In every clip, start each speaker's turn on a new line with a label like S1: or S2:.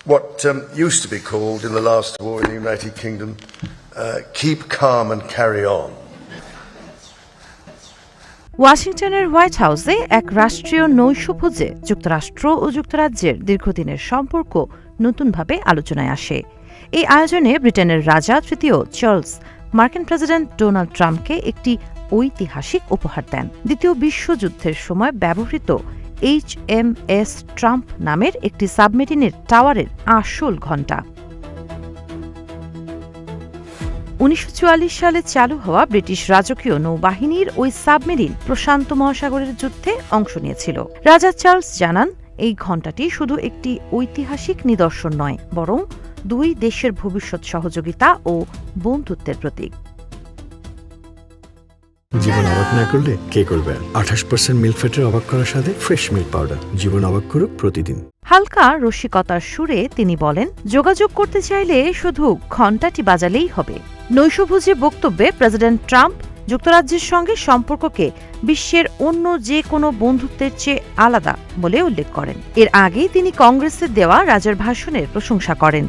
S1: what used to be called in the last war in the United Kingdom, keep calm and carry on.
S2: ওয়াশিংটনের white হাউসে এক রাষ্ট্রীয় নৈশভোজে যুক্তরাষ্ট্র ও যুক্তরাজ্যের দীর্ঘদিনের সম্পর্ক নতুনভাবে আলোচনায় আসে। এই আয়োজনে ব্রিটেনের রাজা তৃতীয় চার্লস মার্কিন প্রেসিডেন্ট ডোনাল্ড ট্রাম্পকে একটি ঐতিহাসিক উপহার দেন। দ্বিতীয় বিশ্বযুদ্ধের সময় ব্যবহৃত HMS ট্রাম্প নামের একটি সাবমেরিনের টাওয়ারের আসল ঘণ্টা। 1944 সালে চালু হওয়া ব্রিটিশ রাজকীয় নৌবাহিনীর ওই সাবমেরিন প্রশান্ত মহাসাগরের যুদ্ধে অংশ নিয়েছিল। রাজা চার্লস জানান, এই ঘণ্টাটি শুধু একটি ঐতিহাসিক নিদর্শন নয়, বরং দুই দেশের ভবিষ্যৎ সহযোগিতা ও বন্ধুত্বের প্রতীক।
S3: জীবন অবাক না করলে কে করবে? 28% মিল্ক ফ্যাটের অবাক করার সাথে ফ্রেশ মিল্ক পাউডার। জীবন অবাক করুক প্রতিদিন।
S2: হালকা রসিকতার সুরে তিনি বলেন, যোগাযোগ করতে চাইলে শুধু ঘণ্টাটি বাজালেই হবে। নৈশভোজে বক্তব্যে প্রেসিডেন্ট ট্রাম্প যুক্তরাজ্যের সঙ্গে সম্পর্ককে বিশ্বের অন্য যে কোনো বন্ধুত্বের চেয়ে আলাদা বলে উল্লেখ করেন। এর আগেই তিনি কংগ্রেসে দেওয়া রাজার ভাষণের প্রশংসা করেন,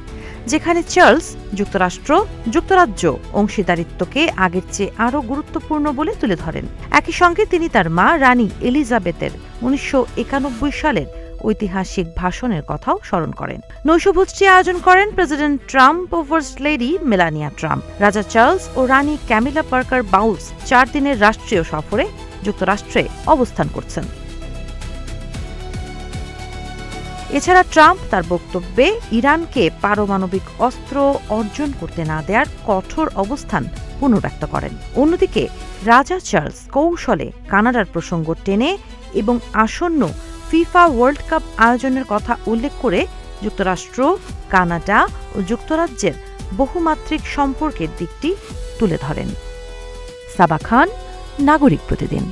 S2: যেখানে চার্লস যুক্তরাজ্য অংশীদারিত্বকে আগের চেয়ে আরও গুরুত্বপূর্ণ বলে তুলে ধরেন। একই সঙ্গে তিনি তার মা রানী এলিজাবেথের 1991 সালের ঐতিহাসিক ভাষণের কথাও স্মরণ করেন। নৈশভোজটি আয়োজন করেন প্রেসিডেন্ট ট্রাম্প ও ফার্স্ট লেডি মেলানিয়া ট্রাম্প। রাজা চার্লস ও রানী ক্যামিলা পার্কার বাউলস 4 দিনের রাষ্ট্রীয় সফরে যুক্তরাষ্ট্রে অবস্থান করছেন। এছাড়া ট্রাম্প তার বক্তব্যে ইরানকে পারমাণবিক অস্ত্র অর্জন করতে না দেওয়ার কঠোর অবস্থান পুনর্ব্যক্ত করেন। অন্যদিকে রাজা চার্লস কৌশলে কানাডার প্রসঙ্গ টেনে এবং আসন্ন ফিফা ওয়ার্ল্ড কাপ আয়োজনের কথা উল্লেখ করে যুক্তরাষ্ট্র, কানাডা ও যুক্তরাজ্যের বহুমাত্রিক সম্পর্কের দিকটি তুলে ধরেন। সাবা খান, নাগরিক প্রতিদিন।